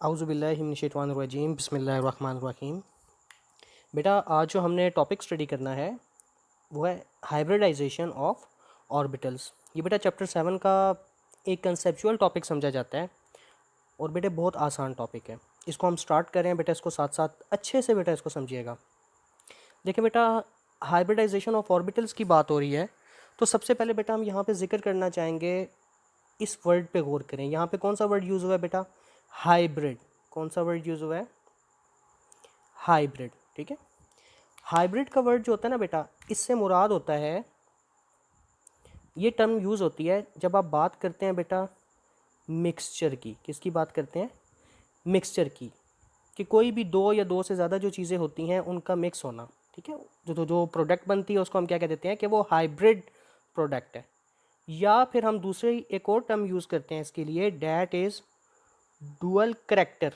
औज़ुबिल्लाहि मिनश्शैतानिर्रजीम बिस्मिल्लाहिर्रहमानिर्रहीम। बेटा आज जो हमने टॉपिक स्टडी करना है वो है हाइब्रिडाइजेशन ऑफ ऑर्बिटल्स। ये बेटा चैप्टर 7 का एक कंसेप्चुअल टॉपिक समझा जाता है और बेटे बहुत आसान टॉपिक है। इसको हम स्टार्ट करें बेटा, इसको साथ साथ अच्छे से बेटा इसको समझिएगा। देखिए बेटा, हाइब्रिडाइजेशन ऑफ ऑर्बिटल्स की बात हो रही है तो सबसे पहले बेटा हम यहाँ पे जिक्र करना चाहेंगे, इस वर्ड पे गौर करें। यहाँ पे कौन सा वर्ड यूज़ हुआ है बेटा? हाइब्रिड। कौन सा वर्ड यूज़ हुआ है? हाइब्रिड। ठीक है, हाइब्रिड का वर्ड जो होता है ना बेटा, इससे मुराद होता है, ये टर्म यूज़ होती है जब आप बात करते हैं बेटा मिक्सचर की। किसकी बात करते हैं? मिक्सचर की, कि कोई भी दो या दो से ज़्यादा जो चीज़ें होती हैं उनका मिक्स होना। ठीक है, जो प्रोडक्ट बनती है उसको हम क्या कह देते हैं कि वो हाइब्रिड प्रोडक्ट है। या फिर हम दूसरे एक और टर्म यूज़ करते हैं इसके लिए, that is dual character.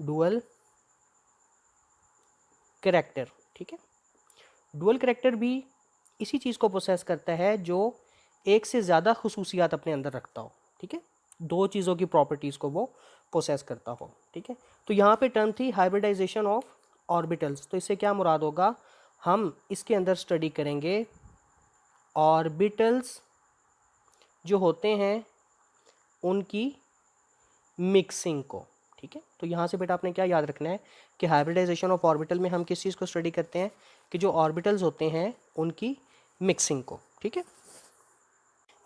Dual character. ठीक है, डुअल करैक्टर भी इसी चीज़ को प्रोसेस करता है जो एक से ज़्यादा खसूसियात अपने अंदर रखता हो। ठीक है, दो चीज़ों की प्रॉपर्टीज़ को वो प्रोसेस करता हो। ठीक है, तो यहाँ पे टर्म थी हाइब्रिडाइजेशन ऑफ ऑर्बिटल्स। तो इससे क्या मुराद होगा, हम इसके अंदर स्टडी करेंगे ऑर्बिटल्स जो होते हैं उनकी मिक्सिंग को। ठीक है, तो यहाँ से बेटा आपने क्या याद रखना है कि हाइब्रिडाइजेशन ऑफ ऑर्बिटल में हम किस चीज़ को स्टडी करते हैं कि जो ऑर्बिटल्स होते हैं उनकी मिक्सिंग को। ठीक है,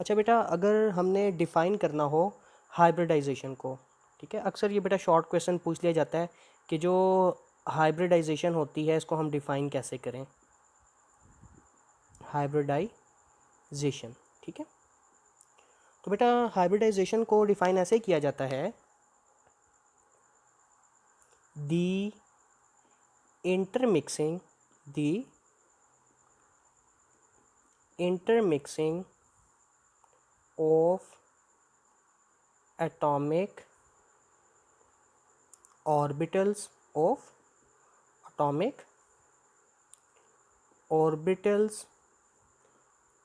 अच्छा बेटा, अगर हमने डिफ़ाइन करना हो हाइब्रिडाइजेशन को, ठीक है, अक्सर ये बेटा शॉर्ट क्वेश्चन पूछ लिया जाता है कि जो हाइब्रिडाइजेशन होती है इसको हम डिफ़ाइन कैसे करें, हाइब्रिडाइजेशन। ठीक है, तो बेटा हाइब्रिडाइजेशन को डिफ़ाइन ऐसे किया जाता है, दी intermixing of atomic orbitals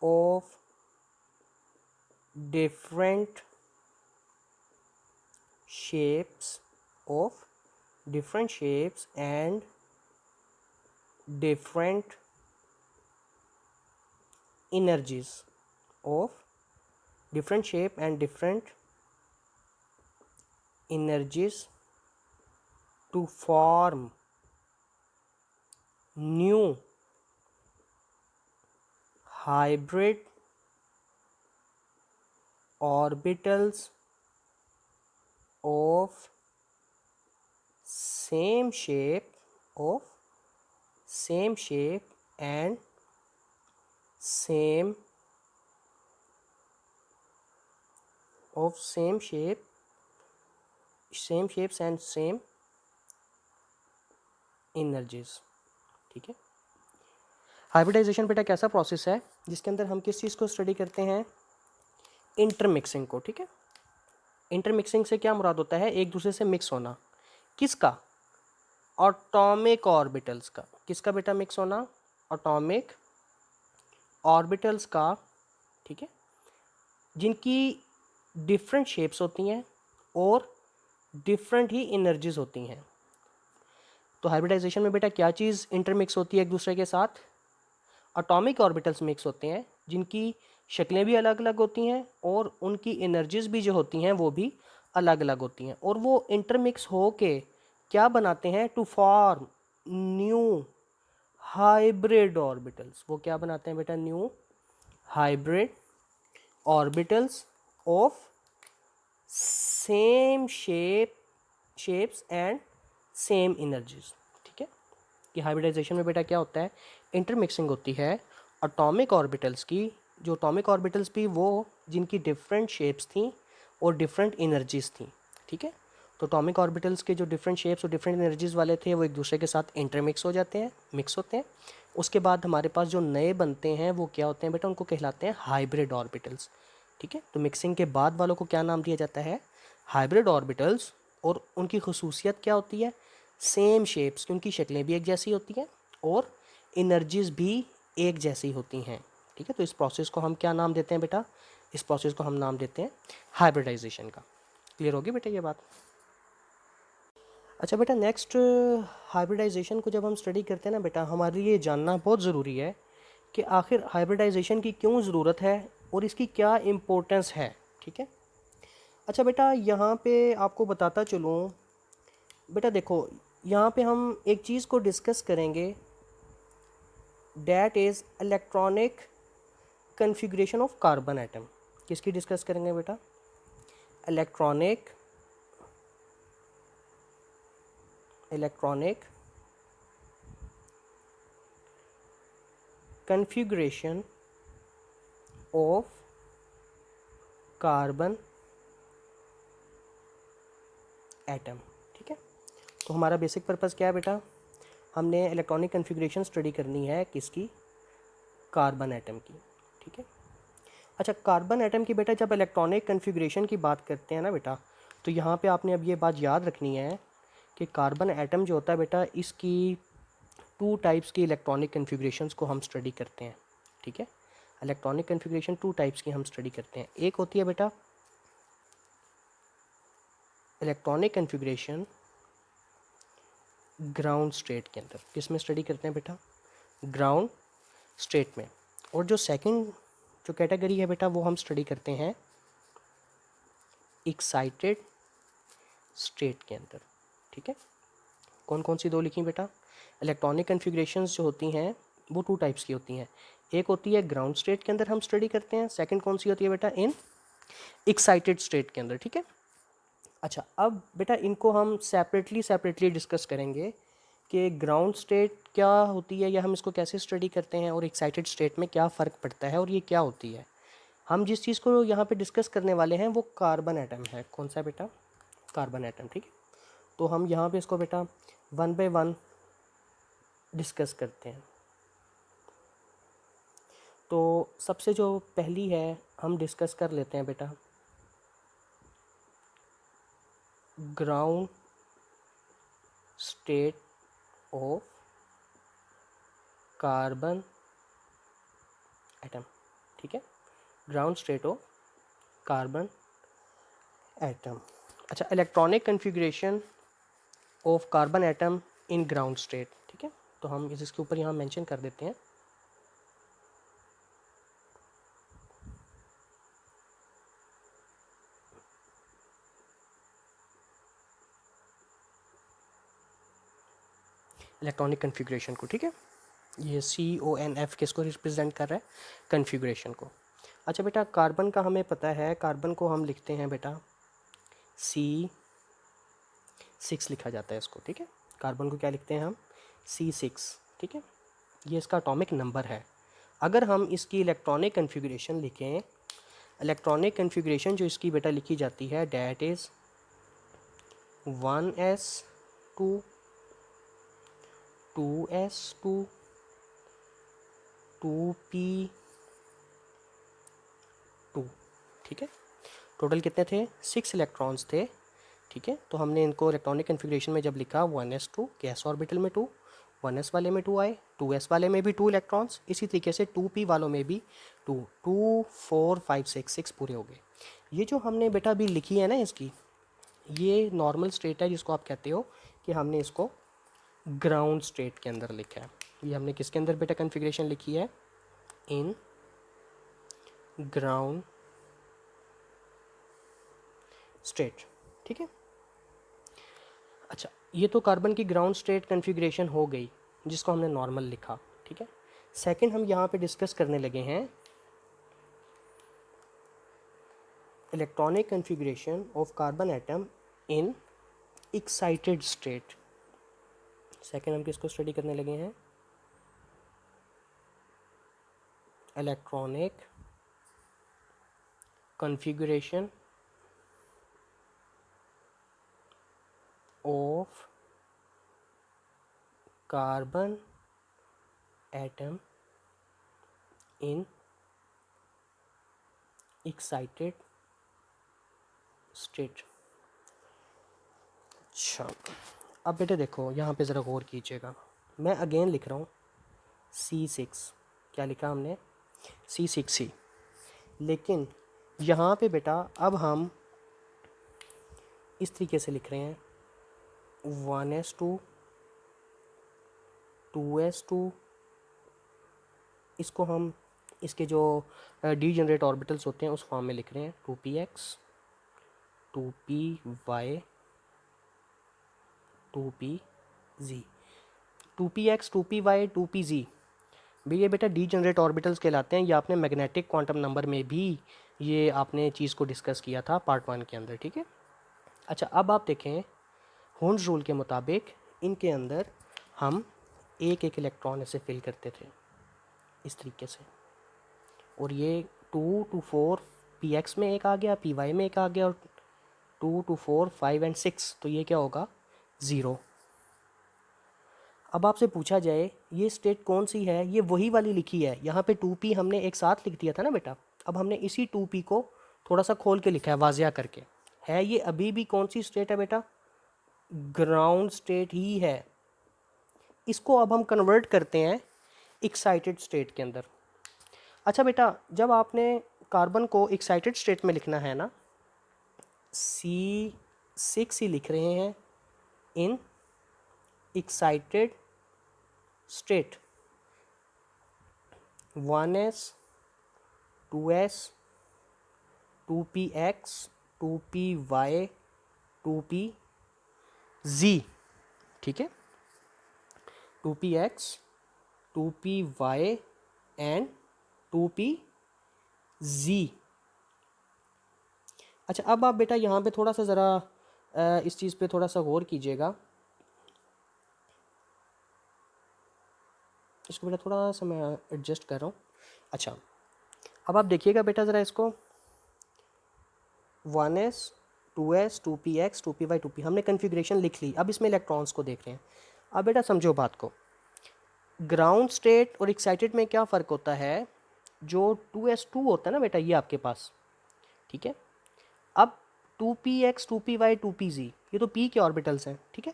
of different shapes and different energies of different shape and different energies to form new hybrid orbitals of same shape and same shapes and same energies। ठीक है, hybridisation बेटा कैसा process है जिसके अंदर हम किस चीज़ को स्टडी करते हैं? इंटरमिक्सिंग को। ठीक है, इंटरमिक्सिंग से क्या मुराद होता है? एक दूसरे से मिक्स होना। किसका? एटॉमिक ऑर्बिटल्स का। किसका बेटा मिक्स होना? एटॉमिक ऑर्बिटल्स का। ठीक है, जिनकी डिफरेंट शेप्स होती हैं और डिफरेंट ही एनर्जीज होती हैं। तो हाइब्रिडाइजेशन में बेटा क्या चीज़ इंटरमिक्स होती है एक दूसरे के साथ? एटॉमिक ऑर्बिटल्स मिक्स होते हैं जिनकी शक्लें भी अलग अलग होती हैं और उनकी एनर्जीज भी जो होती हैं वो भी अलग अलग होती हैं, और वो इंटरमिक्स हो के क्या बनाते हैं? To form new hybrid orbitals. वो क्या बनाते हैं बेटा? New hybrid orbitals of same shapes and same energies. ठीक है, कि हाइब्रिडाइजेशन में बेटा क्या होता है? इंटरमिक्सिंग होती है एटॉमिक ऑर्बिटल्स की, जो एटॉमिक ऑर्बिटल्स भी वो जिनकी डिफरेंट शेप्स थी और डिफरेंट एनर्जीज थी। ठीक है, तो एटॉमिक ऑर्बिटल्स के जो डिफरेंट शेप्स और डिफरेंट एनर्जीज वाले थे वो एक दूसरे के साथ इंटरमिक्स हो जाते हैं, मिक्स होते हैं। उसके बाद हमारे पास जो नए बनते हैं वो क्या होते हैं बेटा? उनको कहलाते हैं हाइब्रिड ऑर्बिटल्स। ठीक है, तो मिक्सिंग के बाद वालों को क्या नाम दिया जाता है? Hybrid orbitals. और उनकी खसूसियत क्या होती है? सेम शेप्स, उनकी शक्लें भी एक जैसी होती हैं और एनर्जीज भी एक जैसी होती हैं। ठीक है, तो इस प्रोसेस को हम क्या नाम देते हैं बेटा? इस प्रोसेस को हम नाम देते हैं हाइब्रिडाइजेशन का। क्लियर होगी बेटा ये बात? अच्छा बेटा, नेक्स्ट हाइब्रिडाइजेशन को जब हम स्टडी करते हैं ना बेटा, हमारे लिए जानना बहुत ज़रूरी है कि आखिर हाइब्रिडाइजेशन की क्यों ज़रूरत है और इसकी क्या इम्पोर्टेंस है। ठीक है। अच्छा बेटा, यहाँ पे आपको बताता चलूँ बेटा, देखो यहाँ पे हम एक चीज़ को डिस्कस करेंगे, that is electronic configuration of carbon atom. किसकी डिस्कस करेंगे बेटा? Electronic configuration of carbon atom. ठीक है। तो हमारा बेसिक पर्पस क्या है बेटा? हमने इलेक्ट्रॉनिक कन्फिग्रेशन स्टडी करनी है किसकी? कार्बन एटम की। ठीक है। अच्छा, कार्बन एटम की बेटा जब इलेक्ट्रॉनिक कन्फिग्रेशन की बात करते हैं ना बेटा, तो यहाँ पे आपने अब ये बात याद रखनी है कि कार्बन एटम जो होता है बेटा, इसकी टू टाइप्स की इलेक्ट्रॉनिक कन्फिग्रेशंस को हम स्टडी करते हैं। ठीक है। इलेक्ट्रॉनिक कन्फिग्रेशन टू टाइप्स की हम स्टडी करते हैं। एक होती है बेटा इलेक्ट्रॉनिक कन्फिग्रेशन ग्राउंड स्टेट के अंदर। किस में स्टडी करते हैं बेटा? ग्राउंड स्टेट में। और जो सेकंड जो कैटेगरी है बेटा, वो हम स्टडी करते हैं एक्साइटेड स्टेट के अंदर। ठीक है। कौन कौन सी दो लिखी बेटा? इलेक्ट्रॉनिक कन्फिग्रेशंस जो होती हैं वो टू टाइप्स की होती हैं। एक होती है ग्राउंड स्टेट के अंदर हम स्टडी करते हैं, सेकंड कौन सी होती है बेटा? इन एक्साइटेड स्टेट के अंदर। ठीक है। अच्छा, अब बेटा इनको हम सेपरेटली डिस्कस करेंगे कि ग्राउंड स्टेट क्या होती है या हम इसको कैसे स्टडी करते हैं, और एक्साइटेड स्टेट में क्या फ़र्क पड़ता है और ये क्या होती है। हम जिस चीज़ को यहाँ पे डिस्कस करने वाले हैं वो कार्बन एटम है। कौन सा बेटा? Carbon atom. ठीक है। तो हम यहाँ पे इसको बेटा वन बाय वन डिस्कस करते हैं। तो सबसे जो पहली है हम डिस्कस कर लेते हैं बेटा, ground state of carbon atom. ठीक है। Ground state of carbon atom. अच्छा, electronic configuration of carbon atom in ground state. ठीक है। तो हम इसके ऊपर यहाँ मेंशन कर देते हैं। इलेक्ट्रॉनिक कन्फिग्रेशन को। ठीक है। ये CONF किसको रिप्रेजेंट कर रहा है? कन्फिग्रेशन को। अच्छा बेटा, कार्बन का हमें पता है, कार्बन को हम लिखते हैं बेटा C6 लिखा जाता है इसको। ठीक है। कार्बन को क्या लिखते हैं हम? C6। ठीक है। ये इसका एटॉमिक नंबर है। अगर हम इसकी इलेक्ट्रॉनिक कन्फिग्रेशन लिखें, इलेक्ट्रॉनिक कन्फिग्रेशन जो इसकी बेटा लिखी जाती है, that is 1s2 2s2 2p2। ठीक है। टोटल कितने थे? 6 इलेक्ट्रॉन्स थे। ठीक है। तो हमने इनको इलेक्ट्रॉनिक कन्फिग्रेशन में जब लिखा 1s2 गैस ऑर्बिटल में 2, 1s वाले में 2 आए, 2s वाले में भी 2 इलेक्ट्रॉन्स, इसी तरीके से 2p वालों में भी 2, 2 4 5 6 पूरे हो गए। ये जो हमने बेटा अभी लिखी है ना इसकी, ये नॉर्मल स्टेट है जिसको आप कहते हो कि हमने इसको ग्राउंड स्टेट के अंदर लिखा है। ये हमने किसके अंदर बेटा कन्फिग्रेशन लिखी है? इन ग्राउंड स्टेट। ठीक है। अच्छा, ये तो कार्बन की ग्राउंड स्टेट कन्फिग्रेशन हो गई जिसको हमने नॉर्मल लिखा। ठीक है। सेकंड हम यहाँ पे डिस्कस करने लगे हैं electronic configuration of carbon atom in excited state. Second हम किसको स्टडी करने लगे हैं? Electronic configuration of carbon atom in excited state. अच्छा, अब बेटे देखो यहाँ पे ज़रा गौर कीजिएगा, मैं अगेन लिख रहा हूँ C6। क्या लिखा हमने? C6 ही। लेकिन यहाँ पे बेटा अब हम इस तरीके से लिख रहे हैं 1s2 2s2, इसको हम इसके जो डीजेनरेट ऑर्बिटल्स होते हैं उस फॉर्म में लिख रहे हैं 2px 2py 2pz 2px 2py 2pz भी ये बेटा डीजेनरेट ऑर्बिटल्स कहलाते हैं। ये आपने मैग्नेटिक क्वांटम नंबर में भी ये आपने चीज़ को डिस्कस किया था पार्ट 1 के अंदर, ठीक है। अच्छा, अब आप देखें होन्स रूल के मुताबिक इनके अंदर हम एक एक इलेक्ट्रॉन ऐसे फिल करते थे इस तरीके से, और ये 2 to 4 px में एक आ गया, py में एक आ गया, और 2 to 4 5 and 6, तो ये क्या होगा 0। अब आपसे पूछा जाए ये स्टेट कौन सी है, ये वही वाली लिखी है। यहाँ पे 2p हमने एक साथ लिख दिया था ना बेटा, अब हमने इसी 2p को थोड़ा सा खोल के लिखा है वाजिया करके। है ये अभी भी कौन सी स्टेट है बेटा, ग्राउंड स्टेट ही है। इसको अब हम कन्वर्ट करते हैं एक्साइटेड स्टेट के अंदर। अच्छा बेटा, जब आपने कार्बन को एक्साइटेड स्टेट में लिखना है ना, C6 ही लिख रहे हैं in excited state, 1s 2s 2px 2py 2pz, ठीक है, 2px 2py एंड 2pz। अच्छा, अब आप बेटा यहाँ पे थोड़ा सा ज़रा इस चीज़ पे थोड़ा सा गौर कीजिएगा। इसको बेटा थोड़ा सा मैं एडजस्ट कर रहा हूँ। अच्छा, अब आप देखिएगा बेटा ज़रा इसको 1s 2s 2px 2py 2p हमने कन्फिग्रेशन लिख ली। अब इसमें इलेक्ट्रॉन्स को देख रहे हैं। अब बेटा समझो बात को, ग्राउंड स्टेट और एक्साइटेड में क्या फ़र्क होता है, जो 2s2 होता है ना बेटा ये आपके पास, ठीक है। अब 2px 2py 2pz ये तो p के ऑर्बिटल्स हैं, ठीक है।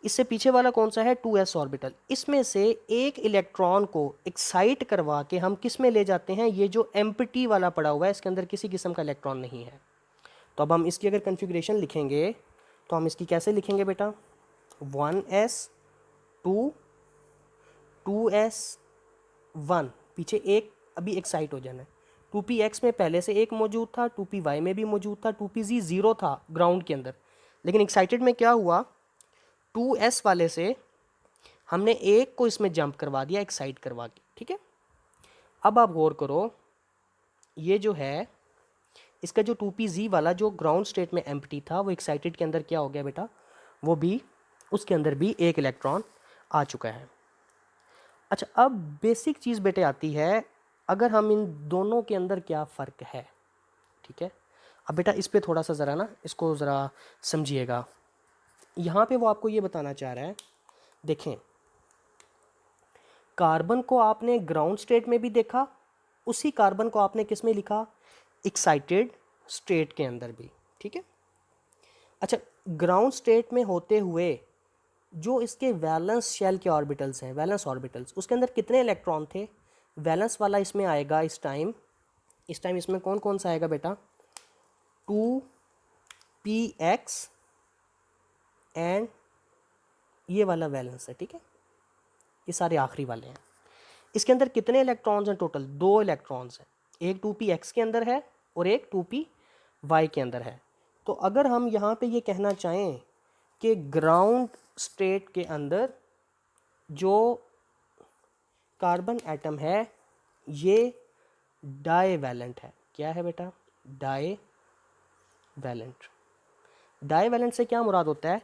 इससे पीछे वाला कौन सा है 2s ऑर्बिटल। इसमें से एक इलेक्ट्रॉन को एक्साइट करवा के हम किस में ले जाते हैं, ये जो एम्प्टी वाला पड़ा हुआ है इसके अंदर किसी किस्म का इलेक्ट्रॉन नहीं है। तो अब हम इसकी अगर कन्फिग्रेशन लिखेंगे तो हम इसकी कैसे लिखेंगे बेटा, 1s 2 2s 1, पीछे एक अभी एक्साइट हो जाना है। 2px में पहले से एक मौजूद था, 2py में भी मौजूद था, 2pz 0 था ग्राउंड के अंदर, लेकिन एक्साइटेड में क्या हुआ 2s वाले से हमने एक को इसमें जंप करवा दिया एक्साइट करवा के, ठीक है। अब आप गौर करो, ये जो है इसका जो 2pz वाला जो ग्राउंड स्टेट में एम्प्टी था वो एक्साइटेड के अंदर क्या हो गया बेटा, वो भी उसके अंदर भी एक इलेक्ट्रॉन आ चुका है। अच्छा, अब बेसिक चीज़ बेटे आती है, अगर हम इन दोनों के अंदर क्या फ़र्क है, ठीक है। अब बेटा इस पे थोड़ा सा ज़रा ना इसको ज़रा समझिएगा। यहाँ पे वो आपको ये बताना चाह रहा है, देखें कार्बन को आपने ग्राउंड स्टेट में भी देखा, उसी कार्बन को आपने किस में लिखा, एक्साइटेड स्टेट के अंदर भी, ठीक है। अच्छा, ग्राउंड स्टेट में होते हुए जो इसके वैलेंस शेल के ऑर्बिटल्स हैं, वैलेंस ऑर्बिटल्स, उसके अंदर कितने इलेक्ट्रॉन थे, वैलेंस वाला इसमें आएगा इस टाइम इसमें कौन कौन सा आएगा बेटा, 2px एंड ये वाला वैलेंस है, ठीक है। ये सारे आखिरी वाले हैं। इसके अंदर कितने इलेक्ट्रॉन्स हैं टोटल, 2 इलेक्ट्रॉन्स हैं, एक 2px के अंदर है और एक 2py के अंदर है। तो अगर हम यहाँ पे ये कहना चाहें कि ग्राउंड स्टेट के अंदर जो कार्बन एटम है ये डाईवैलेंट है। क्या है बेटा, डाईवैलेंट। डाईवैलेंट से क्या मुराद होता है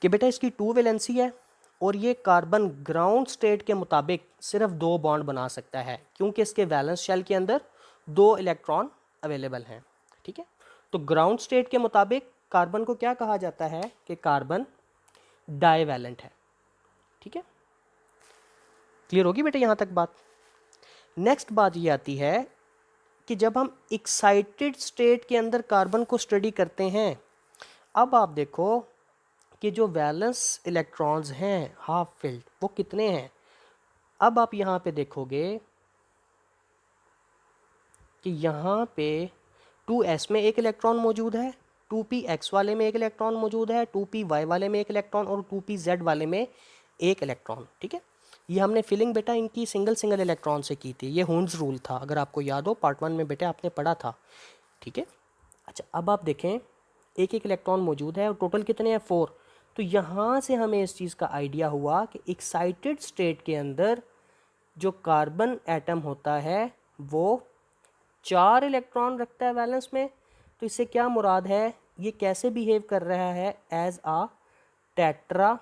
कि बेटा इसकी 2 वैलेंसी है और ये कार्बन ग्राउंड स्टेट के मुताबिक सिर्फ 2 बॉन्ड बना सकता है, क्योंकि इसके वैलेंस शेल के अंदर 2 इलेक्ट्रॉन अवेलेबल हैं, ठीक है। तो ग्राउंड स्टेट के मुताबिक कार्बन को क्या कहा जाता है कि कार्बन डाईवैलेंट है, ठीक है। क्लियर होगी बेटा यहाँ तक बात। नेक्स्ट बात ये आती है कि जब हम एक्साइटेड स्टेट के अंदर कार्बन को स्टडी करते हैं, अब आप देखो कि जो वैलेंस इलेक्ट्रॉन्स हैं हाफ फिल्ड वो कितने हैं। अब आप यहाँ पे देखोगे कि यहाँ पे 2s में एक इलेक्ट्रॉन मौजूद है 2p x वाले में एक इलेक्ट्रॉन मौजूद है, 2py वाले में एक इलेक्ट्रॉन और 2pz वाले में एक इलेक्ट्रॉन। ठीक है, ये हमने फिलिंग बेटा इनकी सिंगल सिंगल इलेक्ट्रॉन से की थी। ये हुंस रूल था, अगर आपको याद हो पार्ट 1 में बेटा आपने पढ़ा था। ठीक है, अच्छा अब आप देखें एक एक इलेक्ट्रॉन मौजूद है और टोटल कितने हैं 4। तो यहाँ से हमें इस चीज़ का आइडिया हुआ कि एक्साइटेड स्टेट के अंदर जो कार्बन एटम होता है वो 4 इलेक्ट्रॉन रखता है वैलेंस में। तो इससे क्या मुराद है, ये कैसे बिहेव कर रहा है एज आ टेट्रा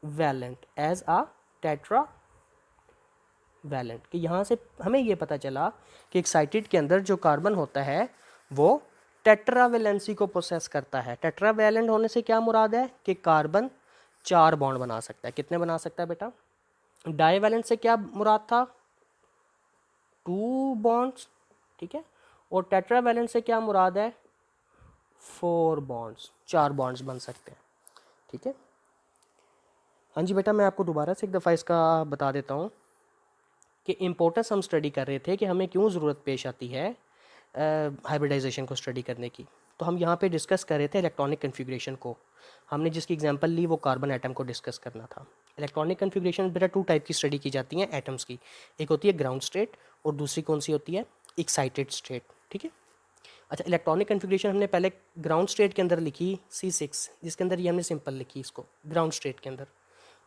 वैलेंट, एज आ टेट्रा वैलेंट। कि यहाँ से हमें ये पता चला कि एक्साइटेड के अंदर जो कार्बन होता है वो टेट्रा वैलेंसी को प्रोसेस करता है। टेट्रा वैलेंट होने से क्या मुराद है कि कार्बन 4 बॉन्ड बना सकता है। कितने बना सकता है बेटा? डाई वैलेंट से क्या मुराद था? 2 बॉन्ड्स। ठीक है, और टेट्रा वैलेंट से क्या मुराद है? 4 बॉन्ड्स, 4 बॉन्ड्स बन सकते हैं। ठीक है, हाँ जी बेटा, मैं आपको दोबारा से एक दफ़ा इसका बता देता हूँ कि इम्पोर्टेंस हम स्टडी कर रहे थे कि हमें क्यों ज़रूरत पेश आती है हाइब्रिडाइजेशन को स्टडी करने की। तो हम यहाँ पे डिस्कस कर रहे थे इलेक्ट्रॉनिक कन्फिग्रेशन को। हमने जिसकी एग्जांपल ली वो कार्बन एटम को डिस्कस करना था। इलेक्ट्रॉनिक कन्फिग्रेशन बेटा 2 टाइप की स्टडी की जाती हैं एटम्स की। एक होती है ग्राउंड स्टेट और दूसरी कौन सी होती है? Excited state. ठीक है, अच्छा इलेक्ट्रॉनिक कन्फिग्रेशन हमने पहले ग्राउंड स्टेट के अंदर लिखी C6, जिसके अंदर ये हमने सिंपल लिखी इसको ग्राउंड स्टेट के अंदर।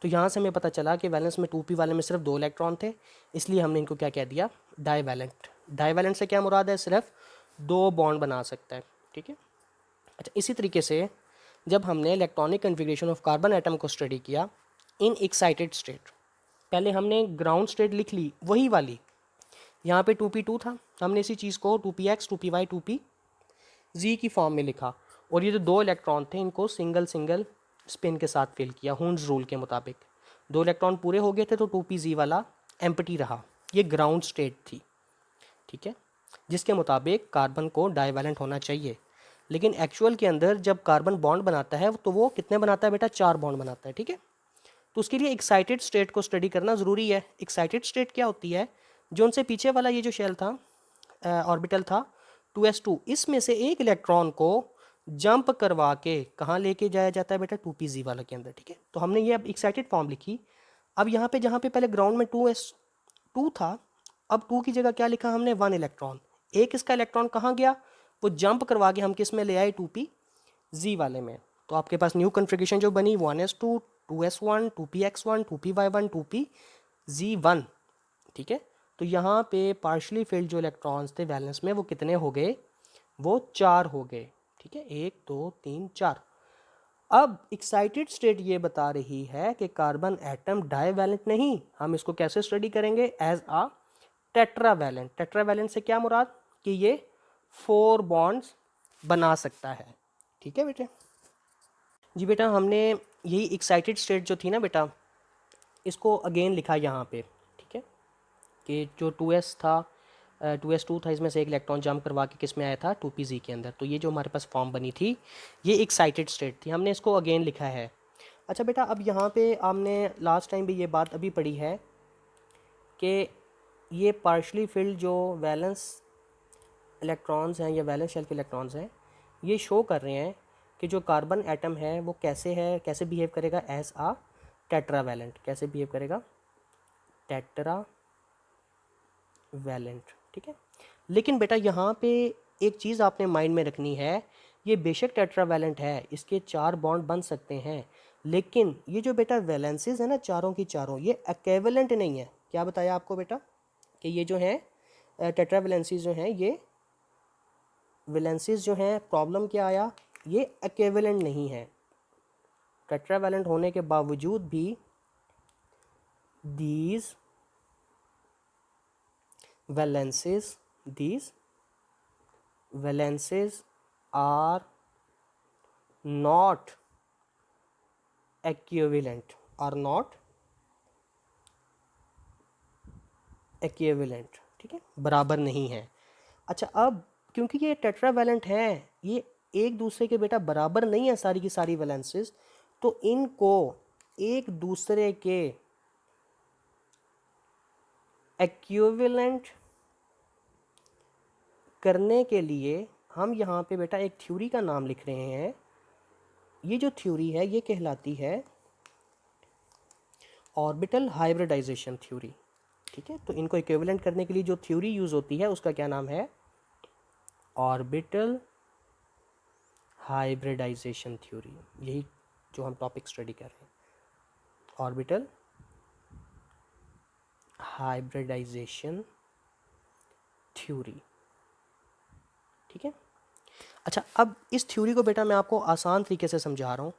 तो यहाँ से हमें पता चला कि वैलेंस में 2p वाले में सिर्फ 2 इलेक्ट्रॉन थे, इसलिए हमने इनको क्या कह दिया? Die valent. डाई वैलेंट से क्या मुराद है? सिर्फ 2 बॉन्ड बना सकता है। ठीक है, अच्छा इसी तरीके से जब हमने electronic configuration of carbon atom को स्टडी किया इन एक्साइटेड स्टेट, पहले हमने ग्राउंड स्टेट लिख ली वही वाली, यहाँ पे 2p2 था, हमने इसी चीज़ को 2px 2py 2pz की फॉर्म में लिखा और ये जो 2 इलेक्ट्रॉन थे इनको सिंगल सिंगल स्पिन के साथ फिल किया हुंस रूल के मुताबिक। 2 इलेक्ट्रॉन पूरे हो गए थे तो 2pz वाला एम्प्टी रहा। ये ग्राउंड स्टेट थी। ठीक है, जिसके मुताबिक कार्बन को डाईवैलेंट होना चाहिए, लेकिन एक्चुअल के अंदर जब कार्बन बॉन्ड बनाता है तो वो कितने बनाता है बेटा? 4 बॉन्ड बनाता है। ठीक है, तो उसके लिए एक्साइटेड स्टेट को स्टडी करना ज़रूरी है। एक्साइटेड स्टेट क्या होती है? जो उनसे पीछे वाला ये जो शेल था ऑर्बिटल था 2s2, इसमें से एक इलेक्ट्रॉन को जंप करवा के कहाँ लेके जाया जाता है बेटा? 2pz वाला के अंदर। ठीक है, तो हमने ये अब एक्साइटेड फॉर्म लिखी। अब यहाँ पे जहाँ पे पहले ग्राउंड में 2s2 था, अब 2 की जगह क्या लिखा हमने? 1 इलेक्ट्रॉन। एक इसका इलेक्ट्रॉन कहाँ गया? वो जंप करवा के हम किस में ले आए? 2pz वाले में। तो आपके पास न्यू कन्फिग्रेशन जो बनी 1s2 2s1 2px1 2py1 2pz1। ठीक है, तो यहाँ पे पार्शली फिल्ड जो इलेक्ट्रॉन्स थे वैलेंस में वो कितने हो गए? वो 4 हो गए। ठीक है, 1 2 3 4। अब एक्साइटेड स्टेट ये बता रही है कि कार्बन एटम डाईवैलेंट नहीं। हम इसको कैसे स्टडी करेंगे? As a tetravalent. टेट्रावैलेंट से क्या मुराद? कि ये 4 बॉन्ड्स बना सकता है। ठीक है बेटे, जी बेटा हमने यही एक्साइटेड स्टेट जो थी ना बेटा, इसको अगेन लिखा यहाँ पे। ठीक है, कि जो 2s था 2s2 था, इसमें से एक इलेक्ट्रॉन जंप करवा के किस में आया था? 2pz के अंदर। तो ये जो हमारे पास फॉर्म बनी थी ये एक्साइटेड स्टेट थी, हमने इसको अगेन लिखा है। अच्छा बेटा, अब यहाँ पे हमने लास्ट टाइम भी ये बात अभी पढ़ी है कि ये पार्शली फिल्ड जो वैलेंस इलेक्ट्रॉन्स हैं या वैलेंस शेल के इलेक्ट्रॉन्स हैं, ये शो कर रहे हैं कि जो कार्बन एटम है वो कैसे है, कैसे बिहेव करेगा? As a tetravalent. कैसे बिहेव करेगा? Tetravalent. ठीक है, लेकिन बेटा यहाँ पे एक चीज़ आपने माइंड में रखनी है, ये बेशक टेट्रावैलेंट है, इसके 4 बॉन्ड बन सकते हैं, लेकिन ये जो बेटा वैलेंसीज है ना चारों की चारों, ये एक्विवेलेंट नहीं है। क्या बताया आपको बेटा? कि ये जो है टेट्रावैलेंसीज जो हैं, ये वैलेंसीज जो हैं, प्रॉब्लम क्या आया? ये एक्विवेलेंट नहीं है। टेट्रावैलेंट होने के बावजूद भी these these valences are not equivalent, ठीक है, बराबर नहीं है। अच्छा, अब क्योंकि ये टेट्रावैलेंट है, ये एक दूसरे के बेटा बराबर नहीं है सारी की सारी वैलेंसेस, तो इनको एक दूसरे के इक्विवेलेंट करने के लिए हम यहाँ पे बेटा एक थ्योरी का नाम लिख रहे हैं। ये जो थ्योरी है ये कहलाती है ऑर्बिटल हाइब्रिडाइजेशन थ्योरी। ठीक है, तो इनको इक्विवेलेंट करने के लिए जो थ्योरी यूज़ होती है उसका क्या नाम है? Orbital hybridization theory. यही जो हम टॉपिक स्टडी कर रहे हैं, ऑर्बिटल हाइब्रिडाइजेशन थ्योरी। ठीक है, अच्छा अब इस थ्योरी को बेटा मैं आपको आसान तरीके से समझा रहा हूँ।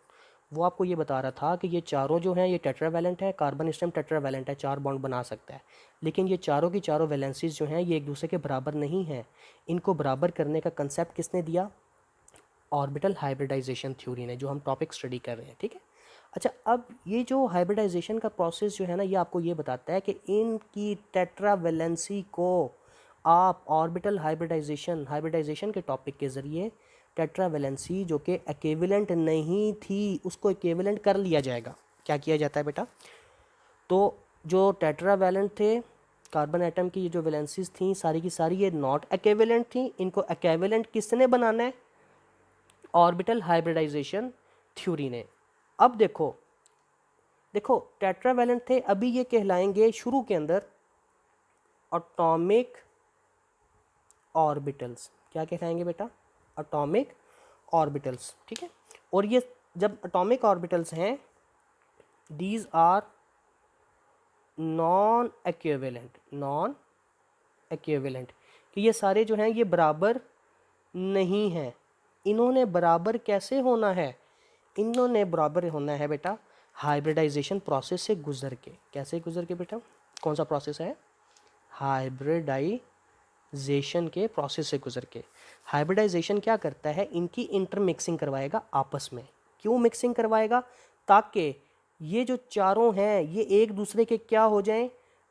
वो आपको ये बता रहा था कि ये चारों जो हैं ये टेट्रावैलेंट है, कार्बन स्टेम टेट्रावैलेंट है, 4 बॉन्ड बना सकता है। लेकिन ये चारों की चारों वैलेंसीज जो हैं ये एक दूसरे के बराबर नहीं हैं। इनको बराबर करने का कंसेप्ट किसने दिया? ऑर्बिटल हाइब्रिडाइजेशन थ्योरी ने, जो हम टॉपिक स्टडी कर रहे हैं। ठीक है, अच्छा अब ये जो हाइब्रिडाइजेशन का प्रोसेस जो है ना ये आपको ये बताता है कि इनकी टेट्रावैलेंसी को आप ऑर्बिटल हाइब्रिडाइजेशन के टॉपिक के ज़रिए टेट्रावैलेंसी जो कि इक्विवेलेंट नहीं थी उसको इक्विवेलेंट कर लिया जाएगा। क्या किया जाता है बेटा? तो जो टेट्रावैलेंट थे कार्बन एटम की जो वैलेंसीज थी सारी की सारी ये नॉट इक्विवेलेंट थी। इनको इक्विवेलेंट किसने बनाना है? ऑर्बिटल हाइब्रिडाइजेशन थ्योरी ने। अब देखो देखो टेट्रावैलेंट थे, अभी ये कहलाएंगे शुरू के अंदर एटॉमिक ऑर्बिटल्स। क्या कहलाएंगे बेटा? Atomic orbitals. ठीक है, और ये जब एटॉमिक ऑर्बिटल्स हैं दीज आर नॉन इक्विवेलेंट कि ये सारे जो हैं ये बराबर नहीं हैं। इन्होंने बराबर कैसे होना है? इन्होंने बराबर होना है बेटा हाइब्रिडाइजेशन प्रोसेस से गुजर के। कैसे गुजर के बेटा? कौन सा प्रोसेस है? हाइब्रिडाइजेशन के प्रोसेस से गुजर के। हाइब्रिडाइजेशन क्या करता है? इनकी इंटरमिक्सिंग करवाएगा आपस में। क्यों मिक्सिंग करवाएगा? ताकि ये जो चारों हैं ये एक दूसरे के क्या हो जाएं?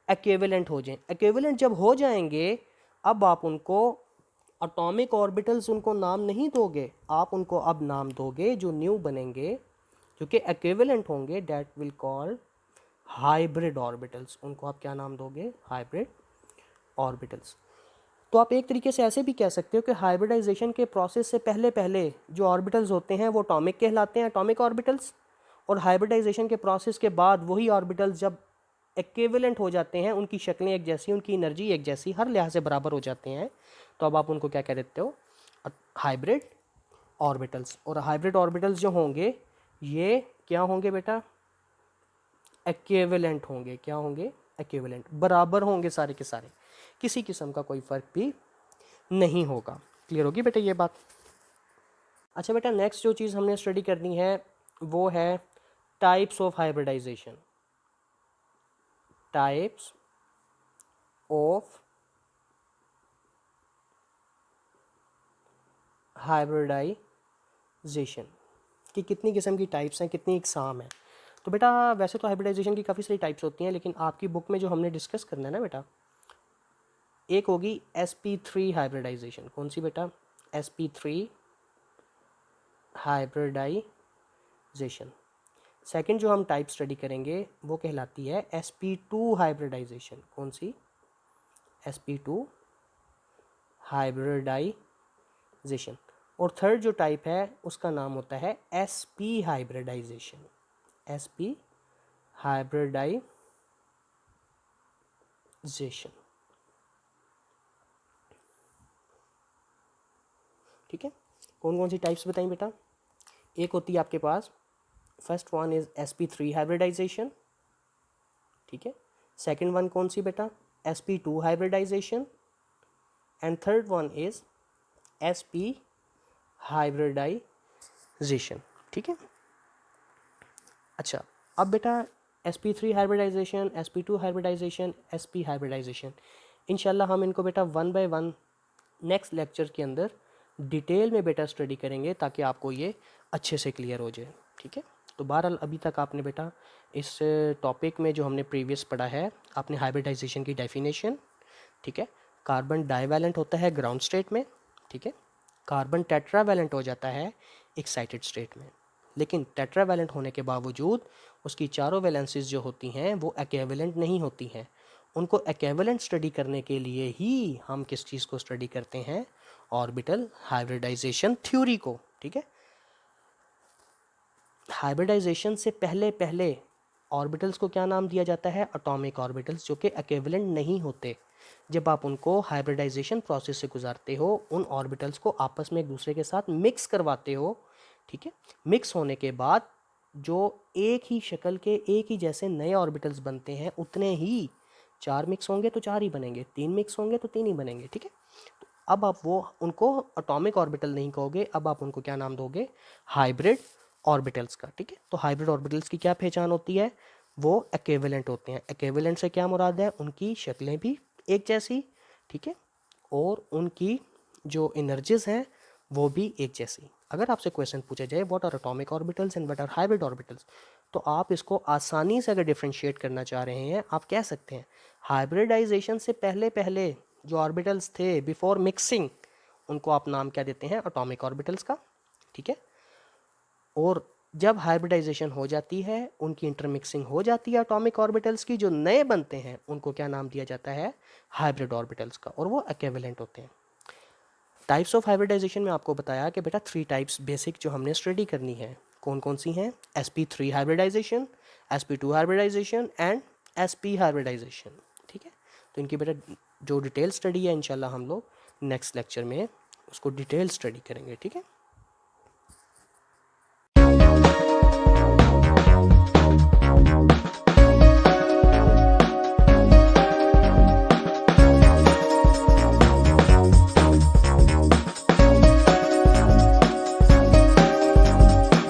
इक्विवेलेंट हो जाएं। इक्विवेलेंट जब हो जाएंगे अब आप उनको एटॉमिक ऑर्बिटल्स उनको नाम नहीं दोगे, आप उनको अब नाम दोगे जो न्यू बनेंगे जो कि इक्विवेलेंट होंगे, that will call hybrid orbitals. उनको आप क्या नाम दोगे? Hybrid orbitals. तो आप एक तरीके से ऐसे भी कह सकते हो कि हाइब्रिडाइजेशन के प्रोसेस से पहले पहले जो ऑर्बिटल्स होते हैं वो एटॉमिक कहलाते हैं, एटॉमिक ऑर्बिटल्स। और हाइब्रिडाइजेशन के प्रोसेस के बाद वही ऑर्बिटल्स जब इक्विवेलेंट हो जाते हैं, उनकी शक्लें एक जैसी, उनकी एनर्जी एक जैसी, हर लिहाज से बराबर हो जाते हैं, तो अब आप उनको क्या कह देते हो? Hybrid orbitals. और हाइब्रिड ऑर्बिटल्स जो होंगे ये क्या होंगे बेटा? इक्विवेलेंट होंगे। क्या होंगे? इक्विवेलेंट, बराबर होंगे सारे के सारे, किसी किस्म का कोई फ़र्क भी नहीं होगा। क्लियर होगी बेटा ये बात? अच्छा बेटा नेक्स्ट जो चीज़ हमने स्टडी करनी है वो है types of hybridization. Types of hybridization कि कितनी किस्म की टाइप्स हैं, कितनी इकसाम है। तो बेटा वैसे तो हाइब्रिडाइजेशन की काफ़ी सारी टाइप्स होती हैं, लेकिन आपकी बुक में जो हमने डिस्कस करना है ना बेटा, एक होगी sp3 हाइब्रिडाइजेशन। कौन सी बेटा? sp3 hybridisation. सेकंड जो हम टाइप स्टडी करेंगे वो कहलाती है sp2 हाइब्रिडाइजेशन। कौन सी? sp2 hybridization. और थर्ड जो टाइप है उसका नाम होता है sp हाइब्रिडाइजेशन। sp hybridization. ठीक है, कौन कौन सी टाइप्स बताएं बेटा? एक होती है आपके पास, first one is sp3 hybridization. ठीक है, सेकंड वन कौन सी बेटा? sp2 hybridization. And third one is sp hybridization. ठीक है, अच्छा अब बेटा sp3 hybridization, sp2 hybridisation, sp hybridisation, इंशाल्लाह हम इनको बेटा one by one next lecture के अंदर डिटेल में बेटा स्टडी करेंगे ताकि आपको ये अच्छे से क्लियर हो जाए। ठीक है, तो बहरहाल अभी तक आपने बेटा इस टॉपिक में जो हमने प्रीवियस पढ़ा है, आपने हाइब्रिडाइजेशन की डेफिनेशन, ठीक है, कार्बन डाइवैलेंट होता है ग्राउंड स्टेट में, ठीक है, कार्बन टेट्रावैलेंट हो जाता है एक्साइटेड स्टेट में, लेकिन टेट्रावैलेंट होने के बावजूद उसकी चारों वैलेंसीज जो होती हैं वो इक्विवेलेंट नहीं होती हैं, उनको एक्विवेलेंट स्टडी करने के लिए ही हम किस चीज़ को स्टडी करते हैं, ऑर्बिटल हाइब्रिडाइजेशन थ्योरी को, ठीक है। हाइब्रिडाइजेशन से पहले पहले ऑर्बिटल्स को क्या नाम दिया जाता है, एटॉमिक ऑर्बिटल्स, जो कि एक्विवेलेंट नहीं होते। जब आप उनको हाइब्रिडाइजेशन प्रोसेस से गुजारते हो, उन ऑर्बिटल्स को आपस में एक दूसरे के साथ मिक्स करवाते हो, ठीक है। मिक्स होने के बाद जो एक ही शक्ल के एक ही जैसे नए ऑर्बिटल्स बनते हैं, उतने ही 4 मिक्स होंगे तो 4 ही बनेंगे, 3 मिक्स होंगे तो 3 ही बनेंगे, ठीक है। तो अब आप वो उनको एटॉमिक ऑर्बिटल नहीं कहोगे, अब आप उनको क्या नाम दोगे, हाइब्रिड ऑर्बिटल्स का, ठीक है। तो हाइब्रिड ऑर्बिटल्स की क्या पहचान होती है, वो एक्विवेलेंट होते हैं। एक्विवेलेंट से क्या मुराद है, उनकी शक्लें भी एक जैसी, ठीक है, और उनकी जो एनर्जीज हैं वो भी एक जैसी। अगर आपसे क्वेश्चन पूछा जाए what are atomic orbitals and what are hybrid orbitals, तो आप इसको आसानी से अगर डिफ्रेंशिएट करना चाह रहे हैं, आप कह सकते हैं हाइब्रिडाइजेशन से पहले पहले जो ऑर्बिटल्स थे बिफोर मिक्सिंग, उनको आप नाम क्या देते हैं, एटॉमिक ऑर्बिटल्स का, ठीक है। और जब हाइब्रिडाइजेशन हो जाती है, उनकी इंटरमिक्सिंग हो जाती है एटॉमिक ऑर्बिटल्स की, जो नए बनते हैं उनको क्या नाम दिया जाता है, हाइब्रिड ऑर्बिटल्स का, और वो एक्विवेलेंट होते हैं। टाइप्स ऑफ हाइब्रिडाइजेशन में आपको बताया कि बेटा 3 टाइप्स बेसिक जो हमने स्टडी करनी है, कौन कौन सी हैं, sp3 hybridization, sp2 hybridization and sp hybridization, ठीक है। तो इनकी बेटा जो डिटेल स्टडी है, इंशाल्लाह हम लोग नेक्स्ट लेक्चर में उसको डिटेल स्टडी करेंगे, ठीक है।